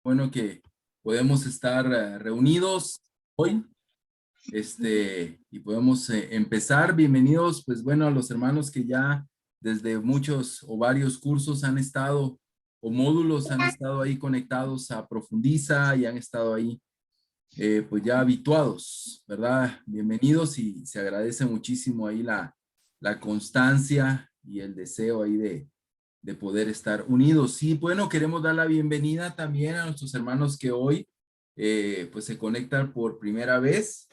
Bueno que podemos estar reunidos hoy, y podemos empezar. Bienvenidos, pues bueno, a los hermanos que ya desde muchos o varios cursos han estado, o módulos han estado ahí conectados a Profundiza y han estado ahí, pues ya habituados, ¿verdad? Bienvenidos y se agradece muchísimo ahí la constancia y el deseo ahí de poder estar unidos. Sí, bueno, queremos dar la bienvenida también a nuestros hermanos que hoy pues se conectan por primera vez.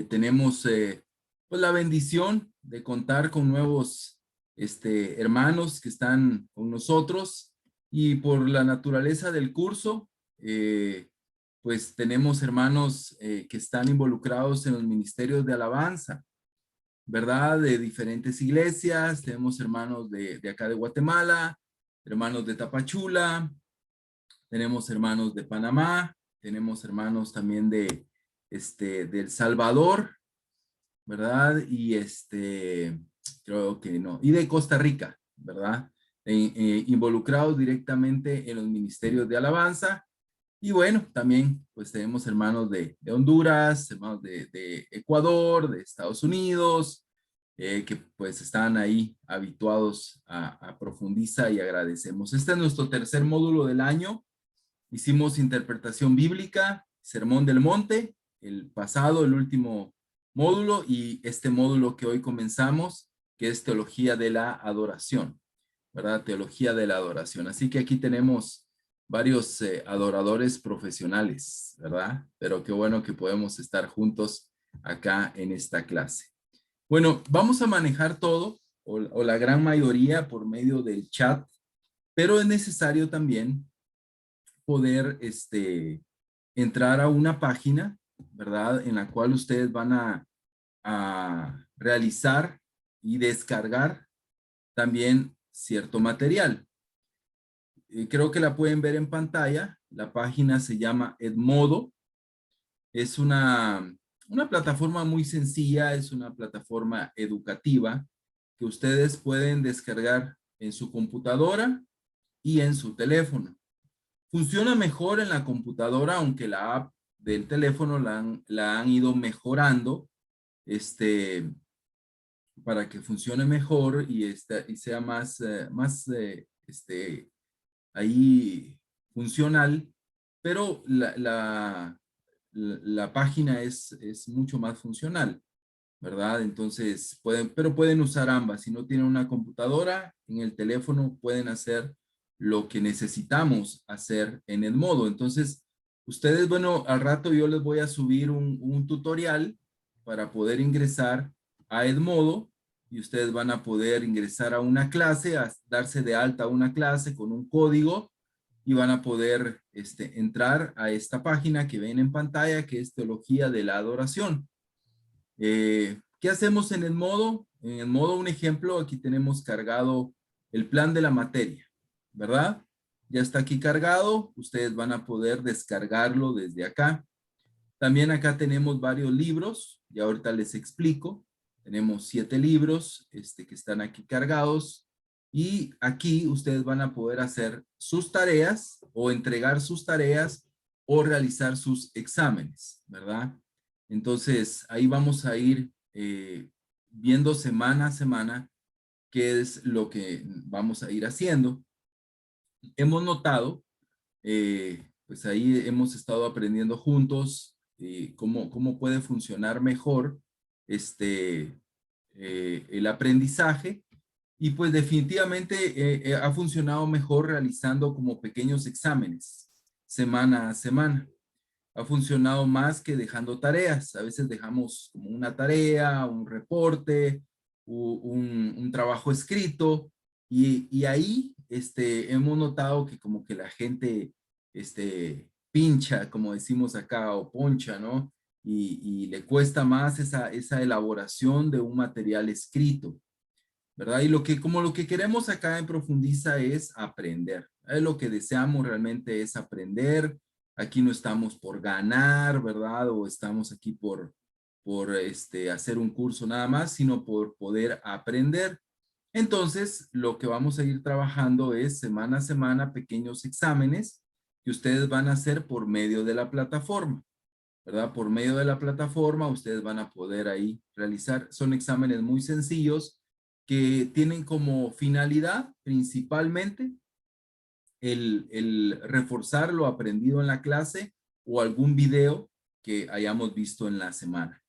Tenemos pues la bendición de contar con nuevos hermanos que están con nosotros y por la naturaleza del curso, pues tenemos hermanos que están involucrados en los ministerios de alabanza, ¿verdad? De diferentes iglesias. Tenemos hermanos de acá de Guatemala, hermanos de Tapachula, tenemos hermanos de Panamá, tenemos hermanos también de El Salvador, ¿verdad? Y creo que no, y de Costa Rica, ¿verdad? Involucrados directamente en los ministerios de alabanza. Y bueno, también pues tenemos hermanos de Honduras, hermanos de Ecuador, de Estados Unidos, que pues están ahí habituados a Profundiza y agradecemos. Este es nuestro tercer módulo del año. Hicimos interpretación bíblica, Sermón del Monte, el pasado, el último módulo, y este módulo que hoy comenzamos, que es teología de la adoración, ¿verdad? Teología de la adoración. Así que aquí tenemos varios adoradores profesionales, ¿verdad? Pero qué bueno que podemos estar juntos acá en esta clase. Bueno, vamos a manejar todo o la gran mayoría por medio del chat, pero es necesario también poder entrar a una página, ¿verdad? En la cual ustedes van a realizar y descargar también cierto material. Creo que la pueden ver en pantalla. La página se llama Edmodo. Es una plataforma muy sencilla, es una plataforma educativa que ustedes pueden descargar en su computadora y en su teléfono. Funciona mejor en la computadora, aunque la app del teléfono la han ido mejorando, para que funcione mejor y sea más ahí funcional, pero la página es mucho más funcional, ¿verdad? Entonces, pero pueden usar ambas. Si no tienen una computadora, en el teléfono pueden hacer lo que necesitamos hacer en el modo. Entonces, ustedes, bueno, al rato yo les voy a subir un tutorial para poder ingresar a Edmodo y ustedes van a poder ingresar a una clase, a darse de alta a una clase con un código y van a poder entrar a esta página que ven en pantalla, que es Teología de la Adoración. ¿Qué hacemos en el modo? En el modo, un ejemplo, aquí tenemos cargado el plan de la materia, ¿verdad? Ya está aquí cargado, ustedes van a poder descargarlo desde acá. También acá tenemos varios libros, y ahorita les explico. Tenemos 7 libros que están aquí cargados, y aquí ustedes van a poder hacer sus tareas o entregar sus tareas o realizar sus exámenes, ¿verdad? Entonces, ahí vamos a ir viendo semana a semana qué es lo que vamos a ir haciendo. Hemos notado, pues ahí hemos estado aprendiendo juntos cómo puede funcionar mejor el aprendizaje, y pues definitivamente ha funcionado mejor realizando como pequeños exámenes semana a semana. Ha funcionado más que dejando tareas. A veces dejamos como una tarea, un reporte, un trabajo escrito, y ahí hemos notado que como que la gente pincha, como decimos acá, o poncha, ¿no? Y le cuesta más esa elaboración de un material escrito, ¿verdad? Y como lo que queremos acá en Profundiza es aprender. Lo que deseamos realmente es aprender. Aquí no estamos por ganar, ¿verdad? O estamos aquí por hacer un curso nada más, sino por poder aprender. Entonces, lo que vamos a ir trabajando es semana a semana pequeños exámenes que ustedes van a hacer por medio de la plataforma, ¿verdad? Por medio de la plataforma ustedes van a poder ahí realizar. Son exámenes muy sencillos que tienen como finalidad principalmente el reforzar lo aprendido en la clase o algún video que hayamos visto en la semana.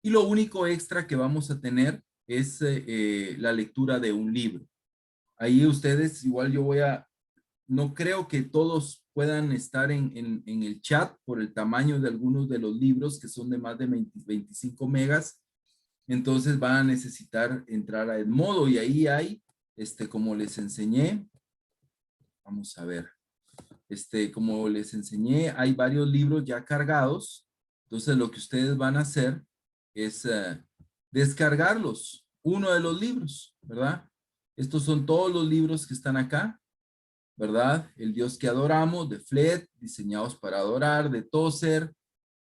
Y lo único extra que vamos a tener es la lectura de un libro. Ahí ustedes, igual yo voy a, no creo que todos puedan estar en el chat por el tamaño de algunos de los libros que son de más de 25 megas. Entonces van a necesitar entrar a Edmodo y ahí hay, como les enseñé, vamos a ver, como les enseñé, hay varios libros ya cargados. Entonces lo que ustedes van a hacer es descargarlos, uno de los libros, ¿verdad? Estos son todos los libros que están acá, ¿verdad? El Dios que adoramos, de Flett, Diseñados para Adorar, de Tozer,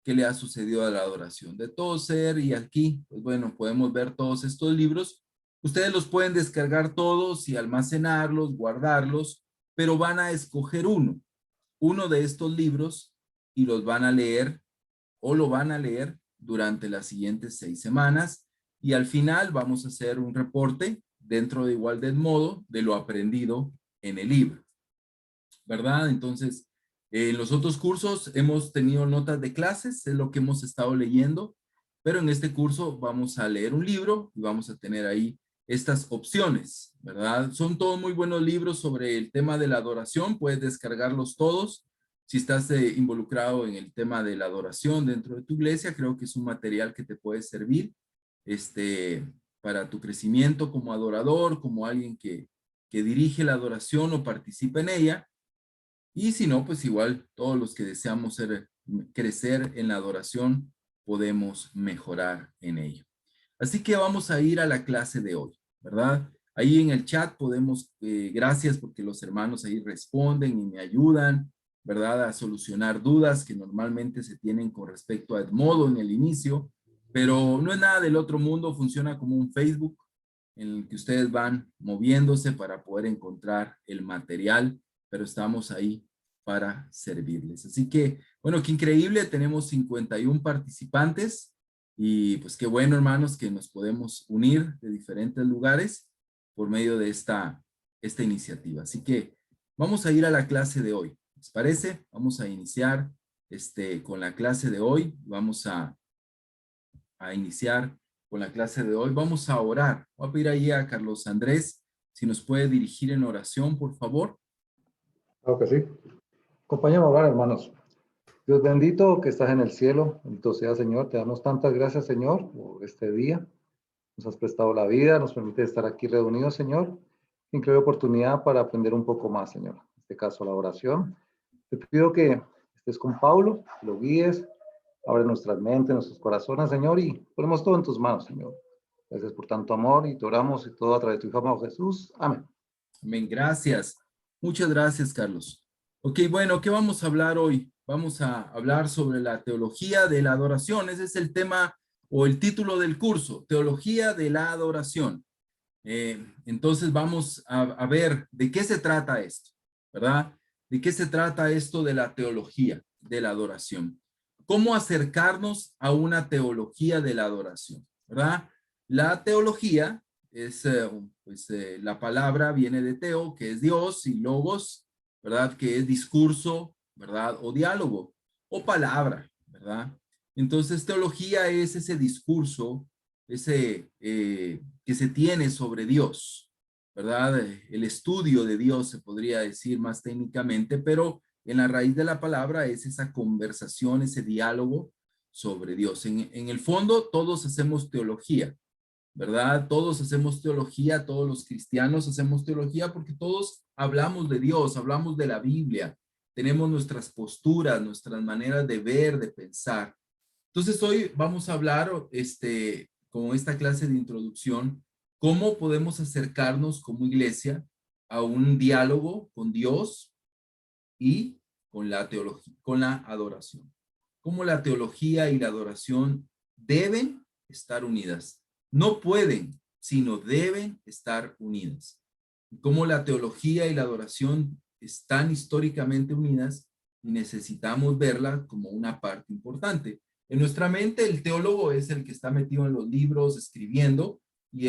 ¿qué le ha sucedido a la adoración de Tozer? Y aquí, pues bueno, podemos ver todos estos libros. Ustedes los pueden descargar todos y almacenarlos, guardarlos, pero van a escoger uno de estos libros y los van a leer o lo van a leer durante las siguientes 6 semanas y al final vamos a hacer un reporte dentro de igual de modo de lo aprendido en el libro, ¿verdad? Entonces, en los otros cursos hemos tenido notas de clases, es lo que hemos estado leyendo, pero en este curso vamos a leer un libro y vamos a tener ahí estas opciones, ¿verdad? Son todos muy buenos libros sobre el tema de la adoración, puedes descargarlos todos. Si estás involucrado en el tema de la adoración dentro de tu iglesia, creo que es un material que te puede servir para tu crecimiento como adorador, como alguien que dirige la adoración o participa en ella. Y si no, pues igual todos los que deseamos crecer en la adoración podemos mejorar en ello. Así que vamos a ir a la clase de hoy, ¿verdad? Ahí en el chat podemos, gracias porque los hermanos ahí responden y me ayudan, ¿verdad? A solucionar dudas que normalmente se tienen con respecto a Edmodo en el inicio, pero no es nada del otro mundo, funciona como un Facebook en el que ustedes van moviéndose para poder encontrar el material, pero estamos ahí para servirles. Así que, bueno, qué increíble, tenemos 51 participantes y pues qué bueno, hermanos, que nos podemos unir de diferentes lugares por medio de esta iniciativa. Así que vamos a ir a la clase de hoy. ¿Les parece? Vamos a iniciar con la clase de hoy. Vamos a iniciar con la clase de hoy. Vamos a orar. Voy a pedir ahí a Carlos Andrés si nos puede dirigir en oración, por favor. Claro que sí. Acompáñame a orar, hermanos. Dios bendito que estás en el cielo, bendito sea, Señor. Te damos tantas gracias, Señor, por este día. Nos has prestado la vida, nos permite estar aquí reunidos, Señor. Increíble oportunidad para aprender un poco más, Señor. En este caso, la oración. Te pido que estés con Pablo, lo guíes, abre nuestras mentes, nuestros corazones, Señor, y ponemos todo en tus manos, Señor. Gracias por tanto amor y te oramos y todo a través de tu Hijo amado Jesús. Amén. Amén, gracias. Muchas gracias, Carlos. Ok, bueno, ¿qué vamos a hablar hoy? Vamos a hablar sobre la teología de la adoración. Ese es el tema o el título del curso, Teología de la Adoración. Entonces vamos a ver de qué se trata esto, ¿verdad? ¿De qué se trata esto de la teología de la adoración? ¿Cómo acercarnos a una teología de la adoración, ¿verdad? La teología es, la palabra viene de teo, que es Dios, y logos, ¿verdad? Que es discurso, ¿verdad? O diálogo, o palabra, ¿verdad? Entonces, teología es ese discurso, ese que se tiene sobre Dios, ¿verdad? El estudio de Dios se podría decir más técnicamente, pero en la raíz de la palabra es esa conversación, ese diálogo sobre Dios. En el fondo, todos hacemos teología, ¿verdad? Todos hacemos teología, todos los cristianos hacemos teología porque todos hablamos de Dios, hablamos de la Biblia, tenemos nuestras posturas, nuestras maneras de ver, de pensar. Entonces hoy vamos a hablar, con esta clase de introducción, cómo podemos acercarnos como iglesia a un diálogo con Dios y con la teología, con la adoración. Cómo la teología y la adoración deben estar unidas. No pueden, sino deben estar unidas. Cómo la teología y la adoración están históricamente unidas y necesitamos verla como una parte importante. En nuestra mente, el teólogo es el que está metido en los libros, escribiendo, y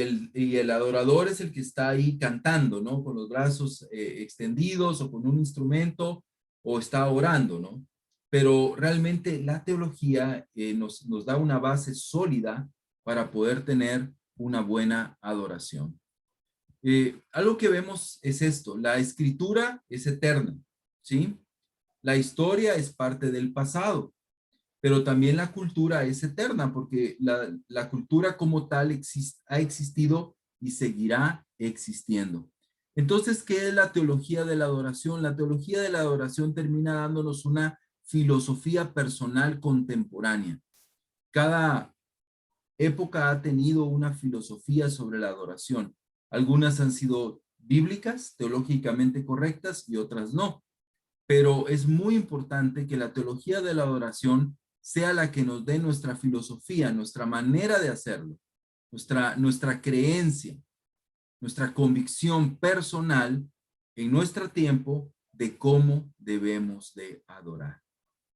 el adorador es el que está ahí cantando, ¿no? Con los brazos extendidos o con un instrumento o está orando, ¿no? Pero realmente la teología nos da una base sólida para poder tener una buena adoración. Algo que vemos es esto: la escritura es eterna, ¿sí? La historia es parte del pasado, pero también la cultura es eterna porque la cultura como tal ha existido y seguirá existiendo. Entonces, ¿qué es la teología de la adoración? La teología de la adoración termina dándonos una filosofía personal contemporánea. Cada época ha tenido una filosofía sobre la adoración. Algunas han sido bíblicas, teológicamente correctas, y otras no. Pero es muy importante que la teología de la adoración sea la que nos dé nuestra filosofía, nuestra manera de hacerlo, nuestra creencia, nuestra convicción personal en nuestro tiempo de cómo debemos de adorar,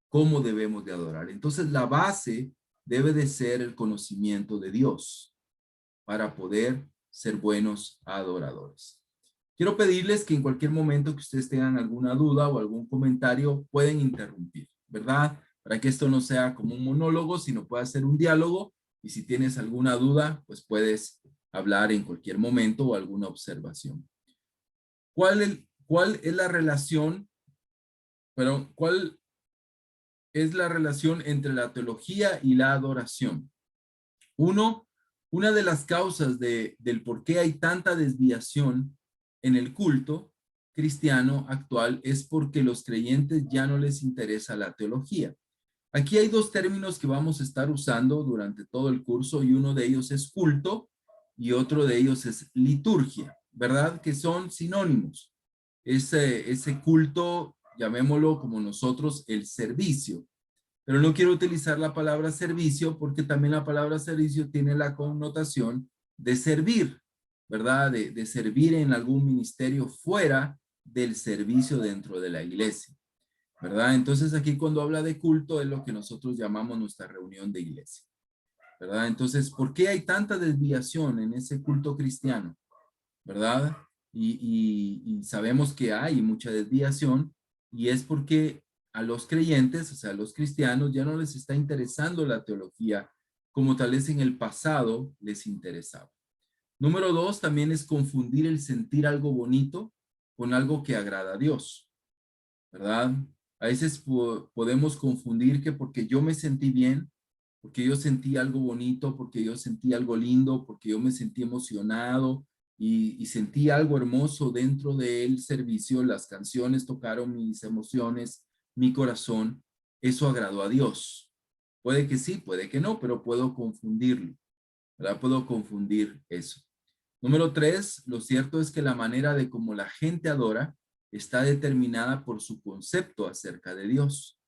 cómo debemos de adorar. Entonces la base debe de ser el conocimiento de Dios para poder ser buenos adoradores. Quiero pedirles que en cualquier momento que ustedes tengan alguna duda o algún comentario, pueden interrumpir, ¿verdad? Para que esto no sea como un monólogo, sino pueda ser un diálogo. Y si tienes alguna duda, pues puedes hablar en cualquier momento o alguna observación. ¿Cuál es la relación, cuál es la relación entre la teología y la adoración? Una de las causas del por qué hay tanta desviación en el culto cristiano actual es porque los creyentes ya no les interesa la teología. Aquí hay dos términos que vamos a estar usando durante todo el curso, y uno de ellos es culto y otro de ellos es liturgia, ¿verdad? Que son sinónimos. Ese culto, llamémoslo como nosotros, el servicio. Pero no quiero utilizar la palabra servicio porque también la palabra servicio tiene la connotación de servir, ¿verdad? De servir en algún ministerio fuera del servicio dentro de la iglesia, ¿verdad? Entonces aquí cuando habla de culto es lo que nosotros llamamos nuestra reunión de iglesia, ¿verdad? Entonces, ¿por qué hay tanta desviación en ese culto cristiano? ¿Verdad? Y sabemos que hay mucha desviación, y es porque a los creyentes, o sea, a los cristianos, ya no les está interesando la teología como tal vez en el pasado les interesaba. Número dos, también es confundir el sentir algo bonito con algo que agrada a Dios, ¿verdad? A veces podemos confundir que porque yo me sentí bien, porque yo sentí algo bonito, porque yo sentí algo lindo, porque yo me sentí emocionado y sentí algo hermoso dentro del servicio, las canciones tocaron mis emociones, mi corazón, eso agradó a Dios. Puede que sí, puede que no, pero puedo confundirlo, ¿verdad? Puedo confundir eso. Número tres, lo cierto es que la manera de cómo la gente adora está determinada por su concepto acerca de Dios.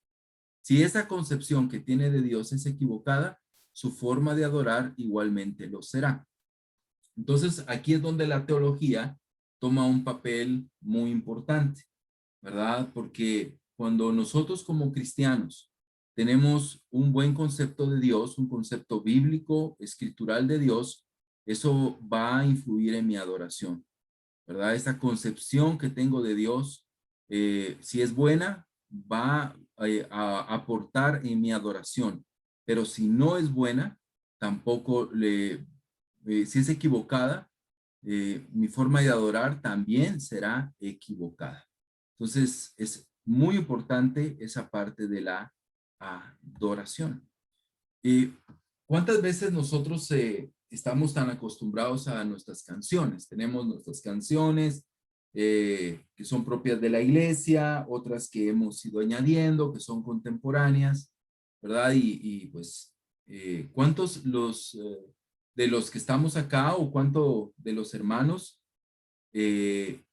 Si esa concepción que tiene de Dios es equivocada, su forma de adorar igualmente lo será. Entonces, aquí es donde la teología toma un papel muy importante, ¿verdad? Porque cuando nosotros como cristianos tenemos un buen concepto de Dios, un concepto bíblico, escritural de Dios, eso va a influir en mi adoración, ¿verdad? Esa concepción que tengo de Dios, si es buena, va a aportar en mi adoración, pero si no es buena, tampoco si es equivocada, mi forma de adorar también será equivocada. Entonces, es muy importante esa parte de la adoración. ¿Cuántas veces nosotros estamos tan acostumbrados a nuestras canciones? Tenemos nuestras canciones que son propias de la iglesia, otras que hemos ido añadiendo, que son contemporáneas, ¿verdad? Pues, ¿cuántos de los que estamos acá o cuánto de los hermanos eh,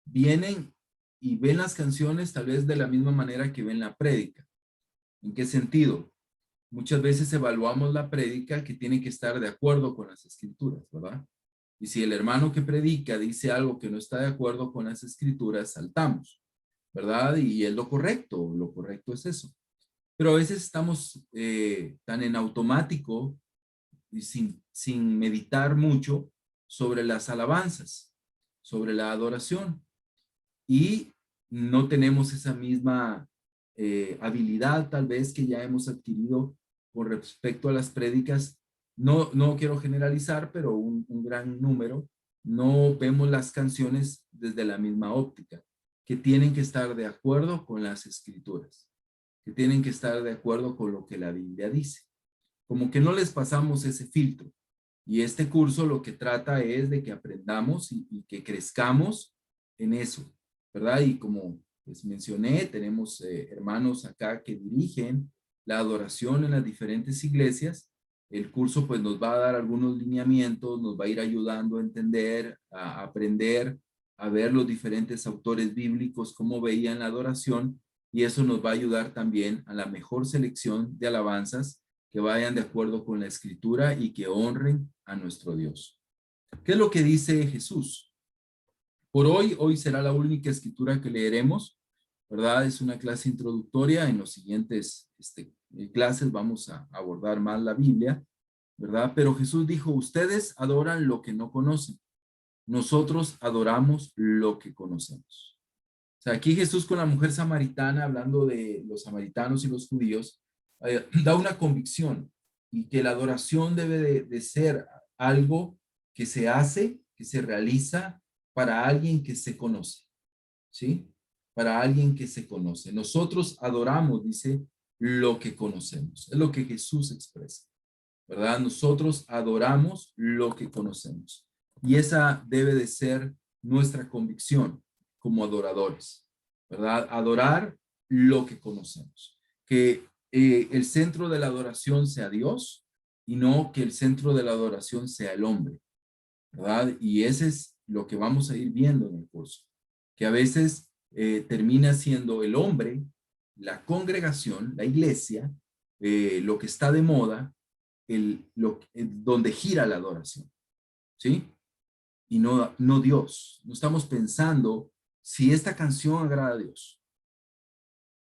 vienen y ven las canciones tal vez de la misma manera que ven la prédica? ¿En qué sentido? Muchas veces evaluamos la prédica que tiene que estar de acuerdo con las escrituras, ¿verdad? Y si el hermano que predica dice algo que no está de acuerdo con las escrituras, saltamos. ¿verdad? Y es lo correcto es eso. Pero a veces estamos tan en automático y sin meditar mucho sobre las alabanzas, sobre la adoración. Y no tenemos esa misma habilidad tal vez que ya hemos adquirido con respecto a las prédicas. No quiero generalizar, pero un gran número no vemos las canciones desde la misma óptica, que tienen que estar de acuerdo con las escrituras, que tienen que estar de acuerdo con lo que la Biblia dice. Como que no les pasamos ese filtro. Y este curso lo que trata es de que aprendamos y que crezcamos en eso, ¿verdad? Y como les mencioné, tenemos hermanos acá que dirigen la adoración en las diferentes iglesias. El curso pues nos va a dar algunos lineamientos, nos va a ir ayudando a entender, a aprender, a ver los diferentes autores bíblicos, cómo veían la adoración, y eso nos va a ayudar también a la mejor selección de alabanzas que vayan de acuerdo con la escritura y que honren a nuestro Dios. ¿Qué es lo que dice Jesús? Por hoy será la única escritura que leeremos, ¿verdad? Es una clase introductoria. En los siguientes clases vamos a abordar más la Biblia, ¿verdad? Pero Jesús dijo, ustedes adoran lo que no conocen. Nosotros adoramos lo que conocemos. O sea, aquí Jesús con la mujer samaritana, hablando de los samaritanos y los judíos, da una convicción y que la adoración debe de ser algo que se hace, que se realiza para alguien que se conoce, ¿sí? Para alguien que se conoce. Nosotros adoramos, dice, lo que conocemos. Es lo que Jesús expresa, ¿verdad? Nosotros adoramos lo que conocemos. Y esa debe de ser nuestra convicción como adoradores, ¿verdad? Adorar lo que conocemos. Que el centro de la adoración sea Dios y no que el centro de la adoración sea el hombre, ¿verdad? Y ese es lo que vamos a ir viendo en el curso, que a veces termina siendo el hombre, la congregación, la iglesia, lo que está de moda, donde gira la adoración, ¿sí? Y no Dios. No estamos pensando si esta canción agrada a Dios.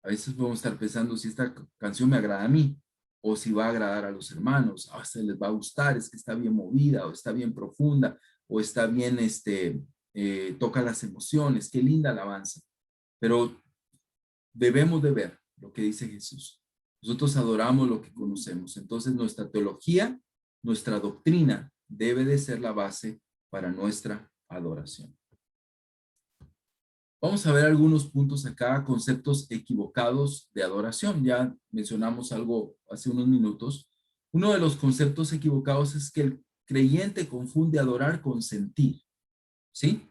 A veces podemos estar pensando si esta canción me agrada a mí o si va a agradar a los hermanos. Se les va a gustar, es que está bien movida o está bien profunda o está bien, toca las emociones. Qué linda alabanza. Pero debemos de ver lo que dice Jesús. Nosotros adoramos lo que conocemos. Entonces nuestra teología, nuestra doctrina debe de ser la base para nuestra adoración. Vamos a ver algunos puntos acá, conceptos equivocados de adoración. Ya mencionamos algo hace unos minutos. Uno de los conceptos equivocados es que el creyente confunde adorar con sentir, ¿sí?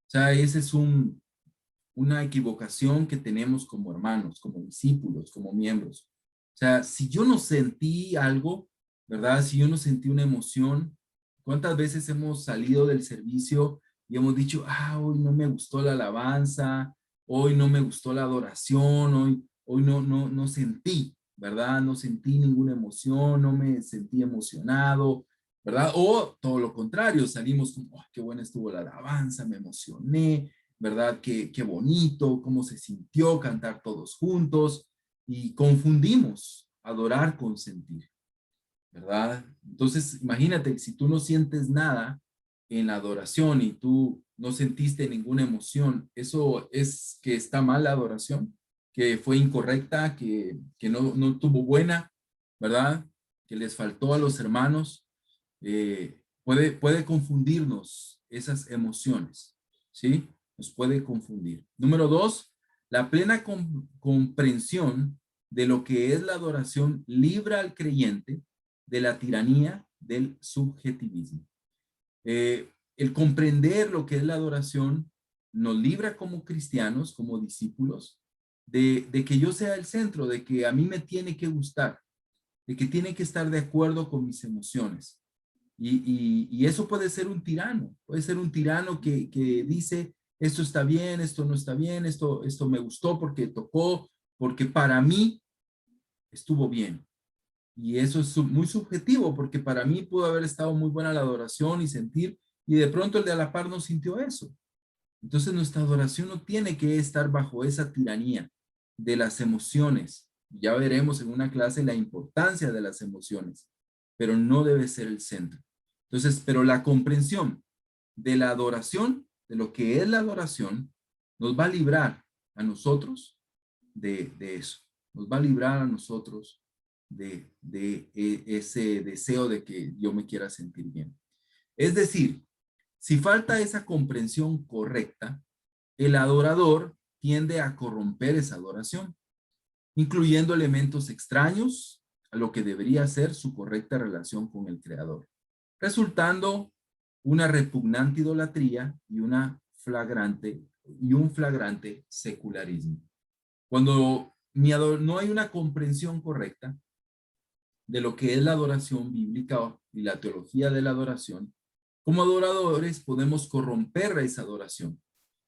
O sea, ese es una equivocación que tenemos como hermanos, como discípulos, como miembros. O sea, si yo no sentí algo, ¿verdad? Si yo no sentí una emoción, ¿cuántas veces hemos salido del servicio y hemos dicho, hoy no me gustó la alabanza, hoy no me gustó la adoración, hoy no sentí, ¿verdad? No sentí ninguna emoción, no me sentí emocionado, ¿verdad? O todo lo contrario, salimos como, qué buena estuvo la alabanza, me emocioné, ¿verdad? Qué bonito, cómo se sintió cantar todos juntos, y confundimos adorar con sentir, ¿verdad? Entonces, imagínate, si tú no sientes nada en la adoración y tú no sentiste ninguna emoción, ¿eso es que está mal la adoración? ¿Que fue incorrecta? ¿Que no tuvo buena? ¿Verdad? ¿Que les faltó a los hermanos? Puede confundirnos esas emociones, ¿sí? Nos puede confundir. Número 2, la plena comprensión de lo que es la adoración libra al creyente de la tiranía del subjetivismo. El comprender lo que es la adoración nos libra como cristianos, como discípulos, de que yo sea el centro, de que a mí me tiene que gustar, de que tiene que estar de acuerdo con mis emociones. Y eso puede ser un tirano que dice, esto está bien, esto no está bien, esto me gustó porque tocó, porque para mí estuvo bien. Y eso es muy subjetivo, porque para mí pudo haber estado muy buena la adoración y sentir, y de pronto el de a la par no sintió eso. Entonces nuestra adoración no tiene que estar bajo esa tiranía de las emociones. Ya veremos en una clase la importancia de las emociones, pero no debe ser el centro. Entonces, pero la comprensión de la adoración, de lo que es la adoración, nos va a librar a nosotros de eso. Nos va a librar a nosotros de ese deseo de que yo me quiera sentir bien. Es decir, si falta esa comprensión correcta, el adorador tiende a corromper esa adoración, incluyendo elementos extraños a lo que debería ser su correcta relación con el Creador, resultando una repugnante idolatría y un flagrante secularismo. Cuando no hay una comprensión correcta de lo que es la adoración bíblica y la teología de la adoración, como adoradores podemos corromper esa adoración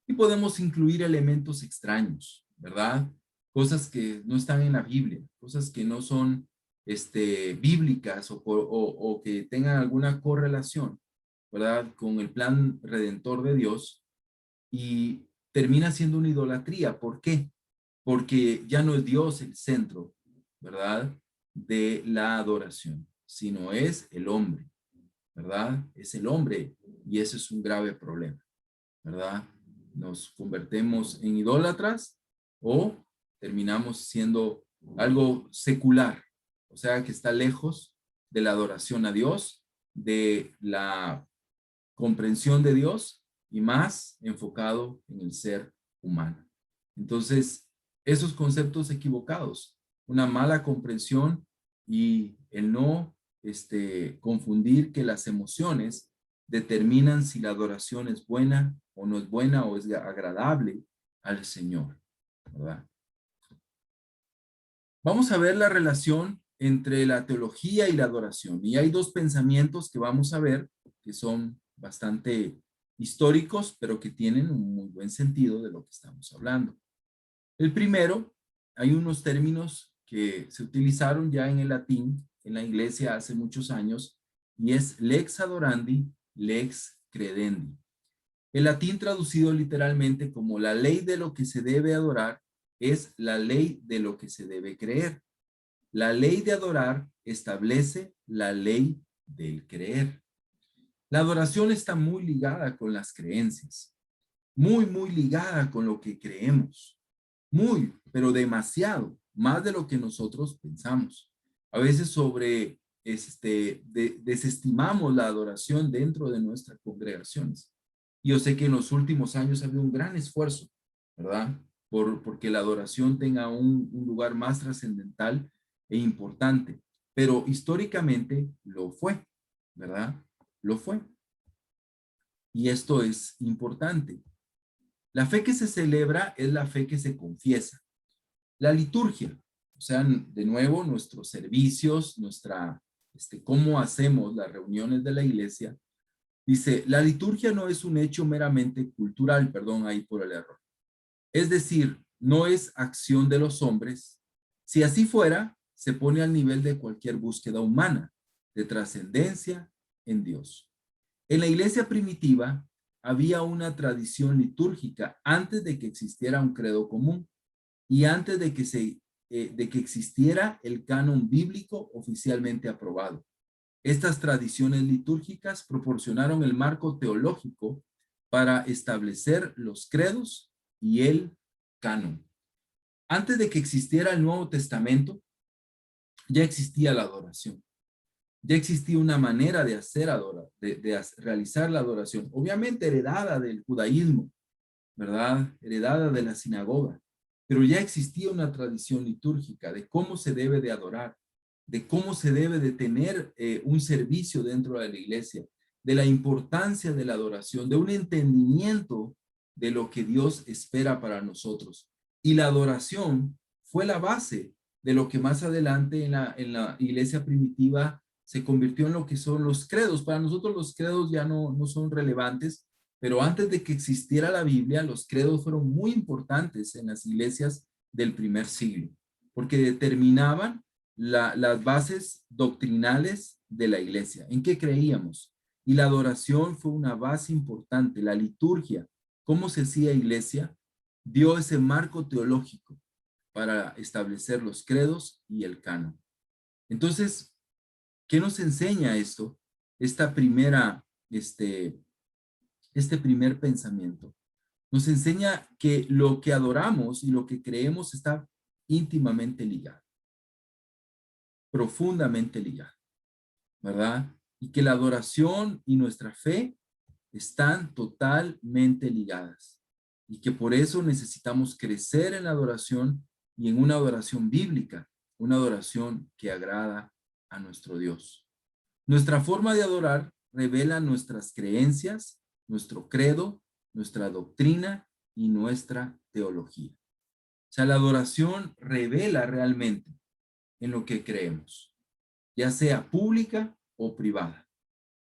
y podemos incluir elementos extraños, ¿verdad? Cosas que no están en la Biblia, cosas que no son bíblicas o que tengan alguna correlación, ¿verdad? Con el plan redentor de Dios y termina siendo una idolatría. ¿Por qué? Porque ya no es Dios el centro, ¿verdad? De la adoración, sino es el hombre, ¿verdad? Es el hombre y ese es un grave problema, ¿verdad? Nos convertimos en idólatras o terminamos siendo algo secular, o sea, que está lejos de la adoración a Dios, de la comprensión de Dios y más enfocado en el ser humano. Entonces, esos conceptos equivocados, una mala comprensión y el no confundir que las emociones determinan si la adoración es buena o es agradable al Señor, ¿verdad? Vamos a ver la relación entre la teología y la adoración. Y hay dos pensamientos que vamos a ver que son bastante históricos, pero que tienen un muy buen sentido de lo que estamos hablando. El primero, hay unos términos que se utilizaron ya en el latín, en la iglesia hace muchos años, y es lex adorandi, lex credendi. El latín traducido literalmente como la ley de lo que se debe adorar es la ley de lo que se debe creer. La ley de adorar establece la ley del creer. La adoración está muy ligada con las creencias, muy ligada con lo que creemos, pero demasiado, más de lo que nosotros pensamos. A veces desestimamos la adoración dentro de nuestras congregaciones. Yo sé que en los últimos años ha habido un gran esfuerzo, ¿verdad? Porque la adoración tenga un lugar más trascendental e importante, pero históricamente lo fue, ¿verdad? Lo fue. Y esto es importante. La fe que se celebra es la fe que se confiesa. La liturgia, o sea, de nuevo, nuestros servicios, cómo hacemos las reuniones de la iglesia, dice, la liturgia no es un hecho meramente cultural, perdón ahí por el error. Es decir, no es acción de los hombres. Si así fuera, se pone al nivel de cualquier búsqueda humana de trascendencia en Dios. En la iglesia primitiva había una tradición litúrgica antes de que existiera un credo común y antes de que existiera el canon bíblico oficialmente aprobado. Estas tradiciones litúrgicas proporcionaron el marco teológico para establecer los credos y el canon. Antes de que existiera el Nuevo Testamento, ya existía la adoración. Ya existía una manera de realizar la adoración, obviamente heredada del judaísmo, ¿verdad? Heredada de la sinagoga, pero ya existía una tradición litúrgica de cómo se debe de adorar, de cómo se debe de tener un servicio dentro de la iglesia, de la importancia de la adoración, de un entendimiento de lo que Dios espera para nosotros. Y la adoración fue la base de lo que más adelante en la iglesia primitiva se convirtió en lo que son los credos. Para nosotros los credos ya no son relevantes, pero antes de que existiera la Biblia, los credos fueron muy importantes en las iglesias del primer siglo, porque determinaban las bases doctrinales de la iglesia, en qué creíamos. Y la adoración fue una base importante, la liturgia cómo se hacía iglesia, dio ese marco teológico para establecer los credos y el canon. Entonces, ¿qué nos enseña esto? Este primer pensamiento. Nos enseña que lo que adoramos y lo que creemos está íntimamente ligado, profundamente ligado, ¿verdad? Y que la adoración y nuestra fe están totalmente ligadas y que por eso necesitamos crecer en la adoración y en una adoración bíblica, una adoración que agrada a nuestro Dios. Nuestra forma de adorar revela nuestras creencias, nuestro credo, nuestra doctrina y nuestra teología. O sea, la adoración revela realmente en lo que creemos, ya sea pública o privada.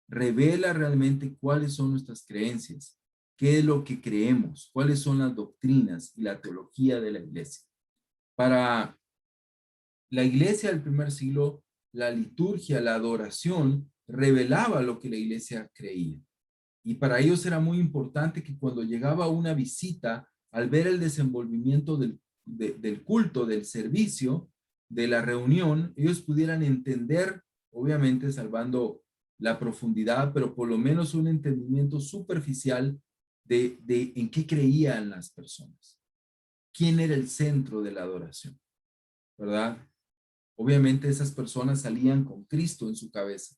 Revela realmente cuáles son nuestras creencias, qué es lo que creemos, cuáles son las doctrinas y la teología de la iglesia. Para la iglesia del primer siglo, la liturgia, la adoración, revelaba lo que la iglesia creía. Y para ellos era muy importante que cuando llegaba una visita, al ver el desenvolvimiento del culto, del servicio, de la reunión, ellos pudieran entender, obviamente salvando la profundidad, pero por lo menos un entendimiento superficial de en qué creían las personas. ¿Quién era el centro de la adoración? ¿Verdad? Obviamente esas personas salían con Cristo en su cabeza,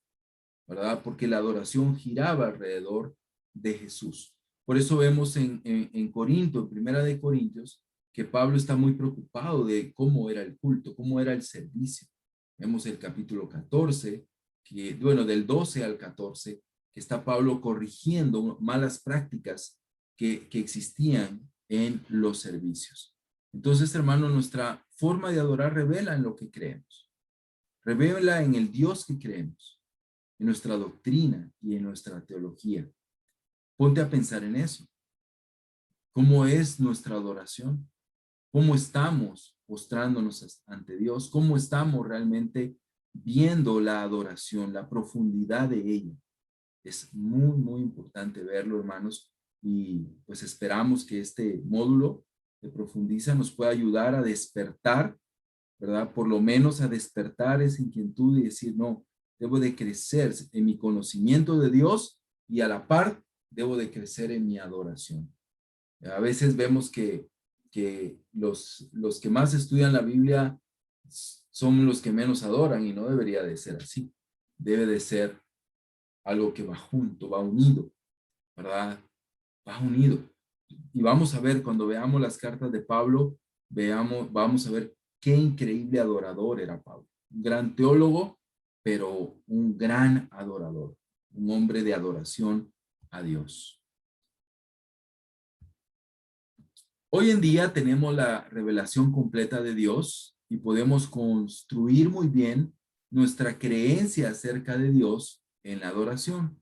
¿verdad? Porque la adoración giraba alrededor de Jesús. Por eso vemos en Corinto, en Primera de Corintios, que Pablo está muy preocupado de cómo era el culto, cómo era el servicio. Vemos el capítulo 14, que, bueno, del 12 al 14, que está Pablo corrigiendo malas prácticas que existían en los servicios. Entonces, hermano, nuestra forma de adorar revela en lo que creemos. Revela en el Dios que creemos, en nuestra doctrina y en nuestra teología. Ponte a pensar en eso. ¿Cómo es nuestra adoración? ¿Cómo estamos postrándonos ante Dios? ¿Cómo estamos realmente viendo la adoración, la profundidad de ella? Es muy, muy importante verlo, hermanos, y pues esperamos que este módulo de Profundiza nos pueda ayudar a despertar, ¿verdad? Por lo menos a despertar esa inquietud y decir, no, debo de crecer en mi conocimiento de Dios y a la par debo de crecer en mi adoración. A veces vemos que los que más estudian la Biblia son los que menos adoran y no debería de ser así. Debe de ser algo que va junto, va unido, ¿verdad? Va unido. Y vamos a ver, cuando veamos las cartas de Pablo, vamos a ver qué increíble adorador era Pablo. Un gran teólogo, pero un gran adorador. Un hombre de adoración a Dios. Hoy en día tenemos la revelación completa de Dios y podemos construir muy bien nuestra creencia acerca de Dios en la adoración.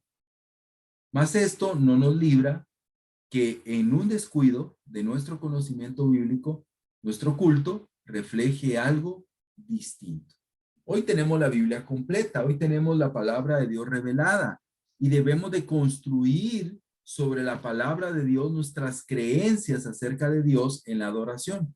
Mas esto no nos libra que en un descuido de nuestro conocimiento bíblico, nuestro culto refleje algo distinto. Hoy tenemos la Biblia completa, hoy tenemos la palabra de Dios revelada y debemos de construir sobre la palabra de Dios nuestras creencias acerca de Dios en la adoración.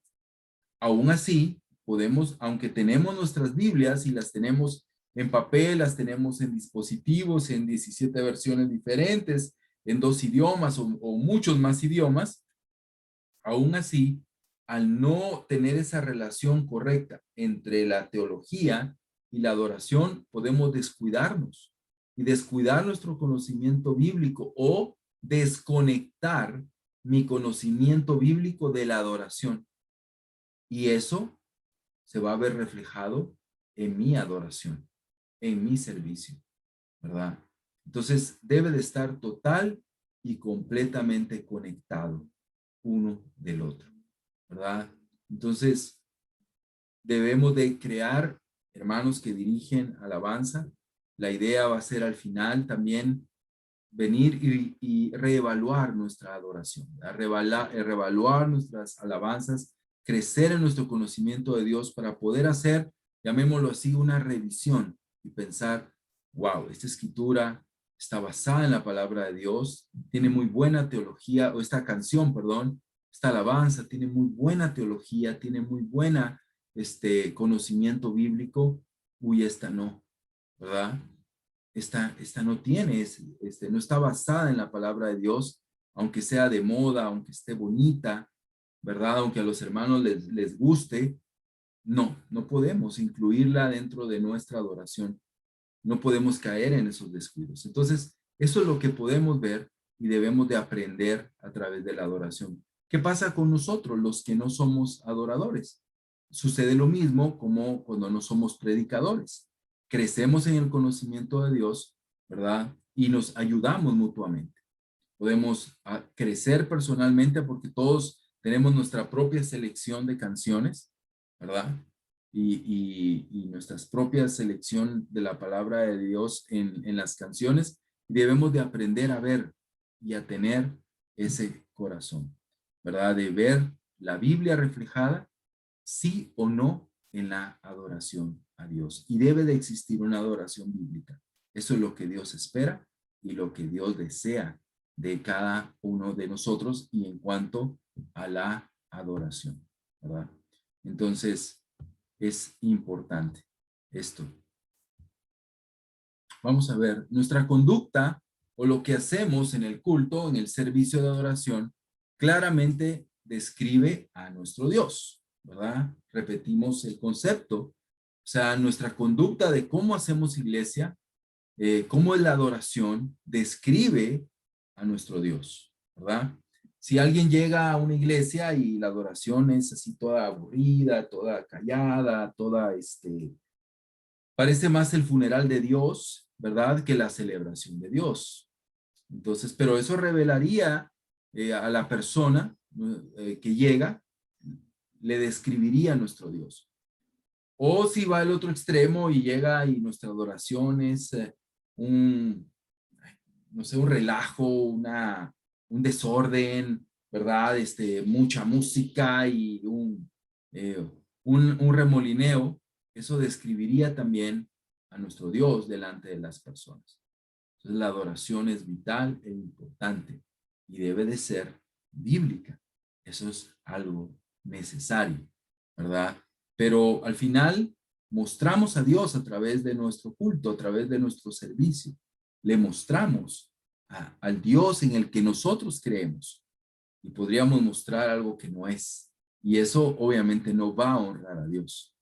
Aún así, podemos, aunque tenemos nuestras Biblias y las tenemos en papel, las tenemos en dispositivos, en 17 versiones diferentes, en 2 idiomas o muchos más idiomas, aún así, al no tener esa relación correcta entre la teología y la adoración, podemos descuidarnos y descuidar nuestro conocimiento bíblico o desconectar mi conocimiento bíblico de la adoración. Y eso se va a ver reflejado en mi adoración, en mi servicio, ¿verdad? Entonces debe de estar total y completamente conectado uno del otro, ¿verdad? Entonces debemos de crear hermanos que dirigen alabanza. La idea va a ser al final también venir y reevaluar nuestra adoración, reevaluar nuestras alabanzas, crecer en nuestro conocimiento de Dios para poder hacer, llamémoslo así, una revisión y pensar, wow, esta escritura está basada en la palabra de Dios, tiene muy buena teología, o esta canción, perdón, esta alabanza tiene muy buena teología, tiene muy buena conocimiento bíblico. Uy, esta no, ¿verdad? Esta no tiene, no está basada en la palabra de Dios, aunque sea de moda, aunque esté bonita, ¿verdad? Aunque a los hermanos les guste, no podemos incluirla dentro de nuestra adoración. No podemos caer en esos descuidos. Entonces, eso es lo que podemos ver y debemos de aprender a través de la adoración. ¿Qué pasa con nosotros, los que no somos adoradores? Sucede lo mismo como cuando no somos predicadores. Crecemos en el conocimiento de Dios, ¿verdad? Y nos ayudamos mutuamente. Podemos crecer personalmente porque todos tenemos nuestra propia selección de canciones, ¿verdad? Y nuestra propia selección de la palabra de Dios en las canciones. Y debemos de aprender a ver y a tener ese corazón, ¿verdad? De ver la Biblia reflejada, sí o no, en la adoración a Dios. Y debe de existir una adoración bíblica. Eso es lo que Dios espera y lo que Dios desea de cada uno de nosotros y en cuanto a la adoración, ¿verdad? Entonces, es importante esto. Vamos a ver, nuestra conducta o lo que hacemos en el culto, en el servicio de adoración, claramente describe a nuestro Dios, ¿verdad? Repetimos el concepto. O sea, nuestra conducta de cómo hacemos iglesia, cómo es la adoración, describe a nuestro Dios, ¿verdad? Si alguien llega a una iglesia y la adoración es así toda aburrida, toda callada, toda parece más el funeral de Dios, ¿verdad? Que la celebración de Dios. Entonces, pero eso revelaría a la persona que llega, le describiría a nuestro Dios. O si va al otro extremo y llega y nuestra adoración es no sé, un relajo, un desorden, ¿verdad? Mucha música y un remolineo, eso describiría también a nuestro Dios delante de las personas. Entonces la adoración es vital e importante y debe de ser bíblica. Eso es algo necesario, ¿verdad? Pero al final mostramos a Dios a través de nuestro culto, a través de nuestro servicio. Le mostramos al Dios en el que nosotros creemos y podríamos mostrar algo que no es. Y eso obviamente no va a honrar a Dios.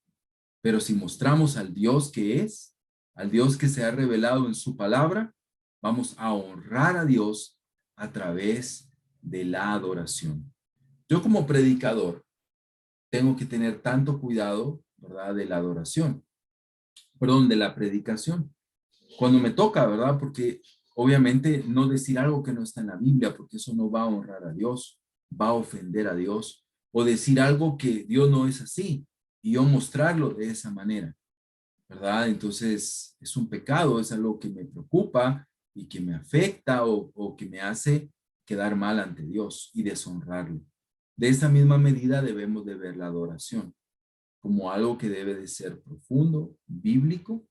Pero si mostramos al Dios que es, al Dios que se ha revelado en su palabra, vamos a honrar a Dios a través de la adoración. Yo como predicador tengo que tener tanto cuidado, ¿verdad? De la adoración, perdón, de la predicación. Cuando me toca, ¿verdad? Porque obviamente no decir algo que no está en la Biblia, porque eso no va a honrar a Dios, va a ofender a Dios. O decir algo que Dios no es así y yo mostrarlo de esa manera, ¿verdad? Entonces es un pecado, es algo que me preocupa y que me afecta o que me hace quedar mal ante Dios y deshonrarlo. De esa misma medida debemos de ver la adoración como algo que debe de ser profundo, bíblico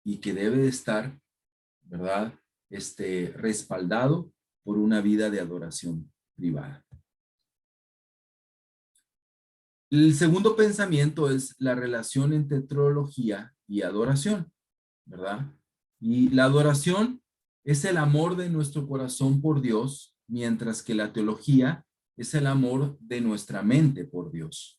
y que debe de estar, ¿verdad? Respaldado por una vida de adoración privada. El segundo pensamiento es la relación entre teología y adoración, ¿verdad? Y la adoración es el amor de nuestro corazón por Dios, mientras que la teología es el amor de nuestra mente por Dios.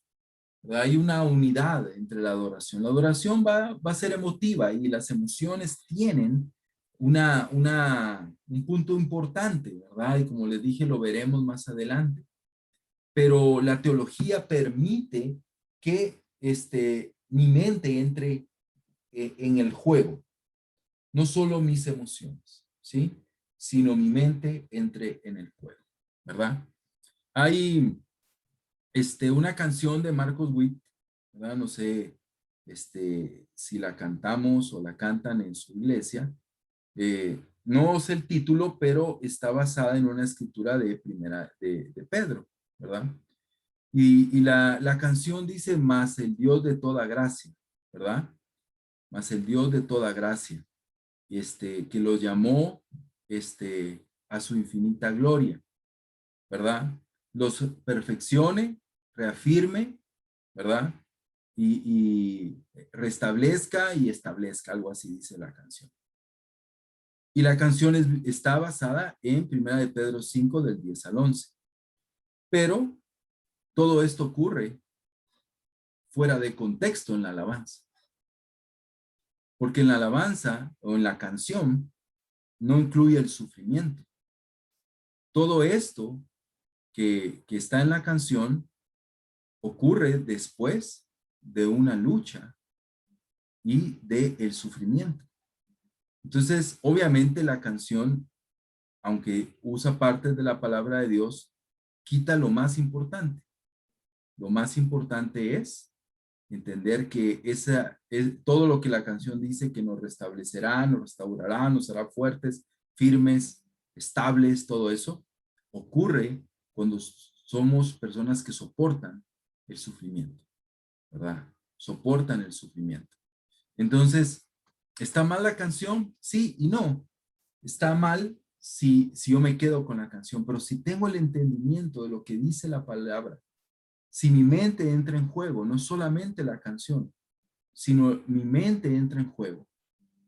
¿Verdad? Hay una unidad entre la adoración. La adoración va a ser emotiva y las emociones tienen un punto importante, ¿verdad? Y como les dije, lo veremos más adelante. Pero la teología permite que mi mente entre en el juego, no solo mis emociones, ¿sí? Sino mi mente entre en el juego, ¿verdad? Hay una canción de Marcos Witt, ¿verdad? No sé si la cantamos o la cantan en su iglesia. No sé el título, pero está basada en una escritura de Pedro, ¿verdad? Y la canción dice, más el Dios de toda gracia, ¿verdad? Más el Dios de toda gracia, que los llamó a su infinita gloria, ¿verdad? Los perfeccione, reafirme, ¿verdad? Y restablezca y establezca, algo así dice la canción. Y la canción está basada en 1 de Pedro 5, del 10 al 11. Pero todo esto ocurre fuera de contexto en la alabanza. Porque en la alabanza o en la canción no incluye el sufrimiento. Todo esto que está en la canción ocurre después de una lucha y del sufrimiento. Entonces, obviamente la canción, aunque usa parte de la palabra de Dios, quita lo más importante. Lo más importante es entender que todo lo que la canción dice que nos restablecerá, nos restaurará, nos hará fuertes, firmes, estables, todo eso, ocurre cuando somos personas que soportan el sufrimiento, ¿verdad? Soportan el sufrimiento. Entonces, ¿está mal la canción? Sí y no. Está mal si yo me quedo con la canción, pero si tengo el entendimiento de lo que dice la palabra, si mi mente entra en juego, no solamente la canción, sino mi mente entra en juego,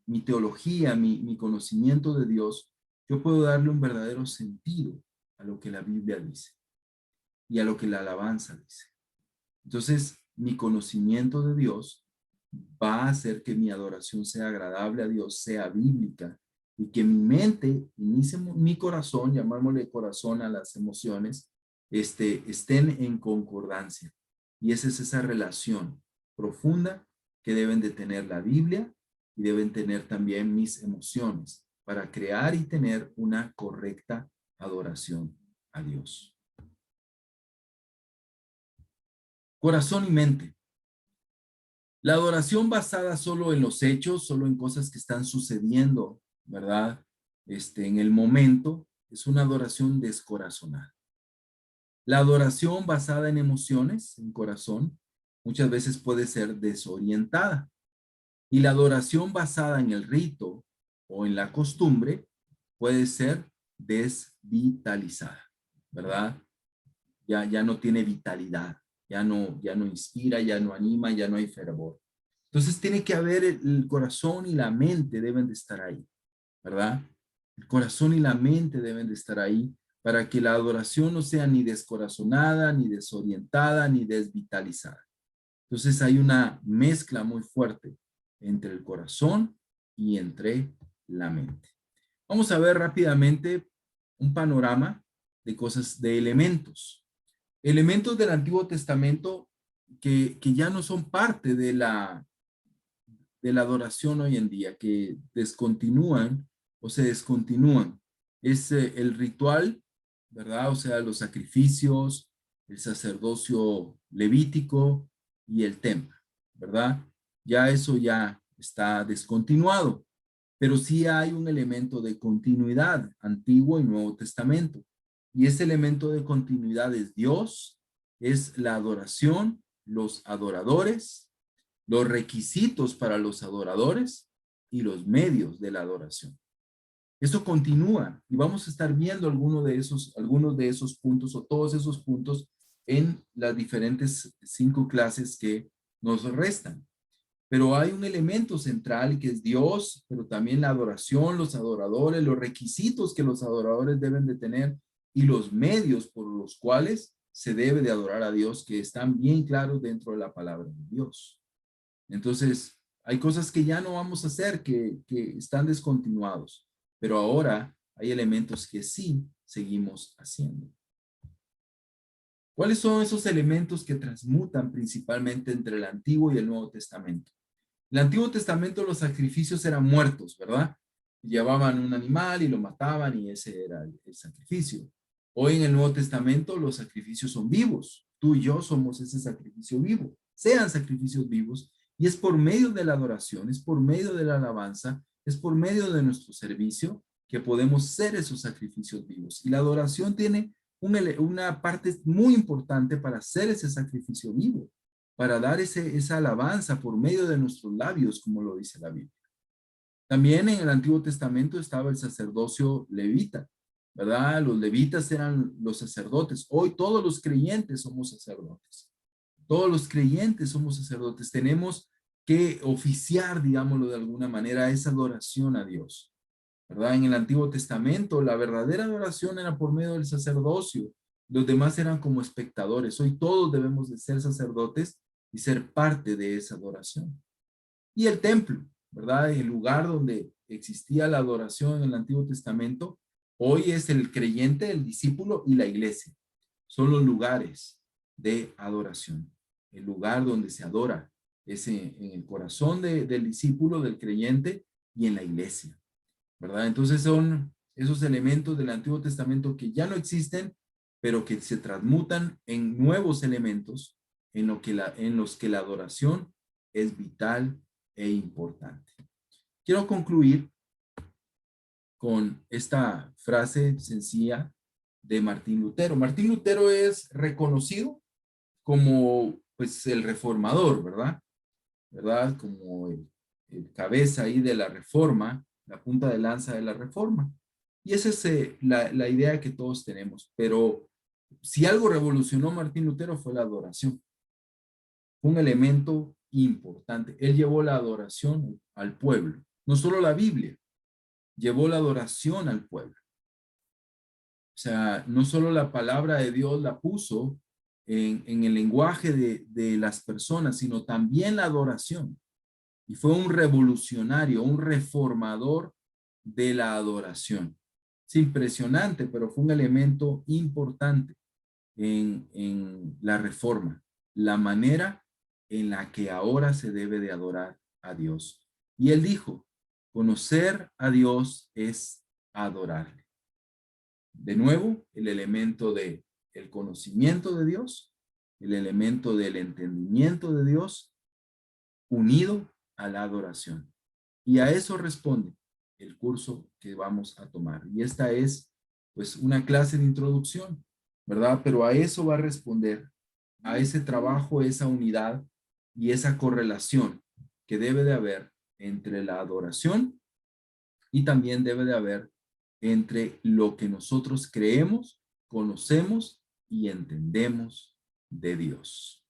mi teología, mi conocimiento de Dios, yo puedo darle un verdadero sentido a lo que la Biblia dice y a lo que la alabanza dice. Entonces, mi conocimiento de Dios va a hacer que mi adoración sea agradable a Dios, sea bíblica, y que mi mente y mi corazón, llamémosle corazón a las emociones, estén en concordancia. Y esa es esa relación profunda que deben de tener la Biblia y deben tener también mis emociones para crear y tener una correcta adoración a Dios. Corazón y mente. La adoración basada solo en los hechos, solo en cosas que están sucediendo, ¿verdad? En el momento, es una adoración descorazonada. La adoración basada en emociones, en corazón, muchas veces puede ser desorientada. Y la adoración basada en el rito o en la costumbre puede ser desvitalizada, ¿verdad? Ya no tiene vitalidad, ya no inspira, ya no anima, ya no hay fervor. Entonces tiene que haber el corazón y la mente deben de estar ahí, ¿verdad? El corazón y la mente deben de estar ahí para que la adoración no sea ni descorazonada, ni desorientada, ni desvitalizada. Entonces hay una mezcla muy fuerte entre el corazón y entre la mente. Vamos a ver rápidamente un panorama de cosas, de elementos. Elementos del Antiguo Testamento que ya no son parte de la adoración hoy en día, que descontinúan o se descontinúan. Es el ritual, ¿verdad? O sea, los sacrificios, el sacerdocio levítico y el templo, ¿verdad? Ya eso ya está descontinuado, pero sí hay un elemento de continuidad, Antiguo y Nuevo Testamento. Y ese elemento de continuidad es Dios, es la adoración, los adoradores, los requisitos para los adoradores y los medios de la adoración. Esto continúa y vamos a estar viendo algunos de esos puntos o todos esos puntos en las diferentes 5 clases que nos restan. Pero hay un elemento central que es Dios, pero también la adoración, los adoradores, los requisitos que los adoradores deben de tener y los medios por los cuales se debe de adorar a Dios, que están bien claros dentro de la palabra de Dios. Entonces, hay cosas que ya no vamos a hacer, que están descontinuados, pero ahora hay elementos que sí seguimos haciendo. ¿Cuáles son esos elementos que transmutan principalmente entre el Antiguo y el Nuevo Testamento? En el Antiguo Testamento los sacrificios eran muertos, ¿verdad? Llevaban un animal y lo mataban y ese era el sacrificio. Hoy en el Nuevo Testamento los sacrificios son vivos. Tú y yo somos ese sacrificio vivo. Sean sacrificios vivos y es por medio de la adoración, es por medio de la alabanza, es por medio de nuestro servicio que podemos ser esos sacrificios vivos. Y la adoración tiene una parte muy importante para hacer ese sacrificio vivo, para dar esa alabanza por medio de nuestros labios, como lo dice la Biblia. También en el Antiguo Testamento estaba el sacerdocio levita, ¿verdad? Los levitas eran los sacerdotes. Hoy todos los creyentes somos sacerdotes. Todos los creyentes somos sacerdotes. Tenemos que oficiar, digámoslo de alguna manera, esa adoración a Dios, ¿verdad? En el Antiguo Testamento, la verdadera adoración era por medio del sacerdocio. Los demás eran como espectadores. Hoy todos debemos de ser sacerdotes y ser parte de esa adoración. Y el templo, ¿verdad? El lugar donde existía la adoración en el Antiguo Testamento, hoy es el creyente, el discípulo y la iglesia. Son los lugares de adoración. El lugar donde se adora es en el corazón del discípulo, del creyente y en la iglesia, ¿verdad? Entonces son esos elementos del Antiguo Testamento que ya no existen, pero que se transmutan en nuevos elementos en los que la adoración es vital e importante. Quiero concluir con esta frase sencilla de Martín Lutero. Martín Lutero es reconocido como pues el reformador, ¿verdad? Como el cabeza ahí de la reforma, la punta de lanza de la reforma. Y esa es la idea que todos tenemos. Pero si algo revolucionó Martín Lutero fue la adoración. Un elemento importante. Él llevó la adoración al pueblo. No solo la Biblia, llevó la adoración al pueblo. O sea, no solo la palabra de Dios la puso en el lenguaje de las personas, sino también la adoración. Y fue un revolucionario, un reformador de la adoración. Es impresionante, pero fue un elemento importante en la reforma, la manera en la que ahora se debe de adorar a Dios. Y él dijo, conocer a Dios es adorarle. De nuevo, el elemento de el conocimiento de Dios, el elemento del entendimiento de Dios, unido a la adoración. Y a eso responde el curso que vamos a tomar. Y esta es pues una clase de introducción, ¿verdad? Pero a eso va a responder, a ese trabajo, esa unidad y esa correlación que debe de haber entre la adoración y también debe de haber entre lo que nosotros creemos, conocemos y entendemos de Dios.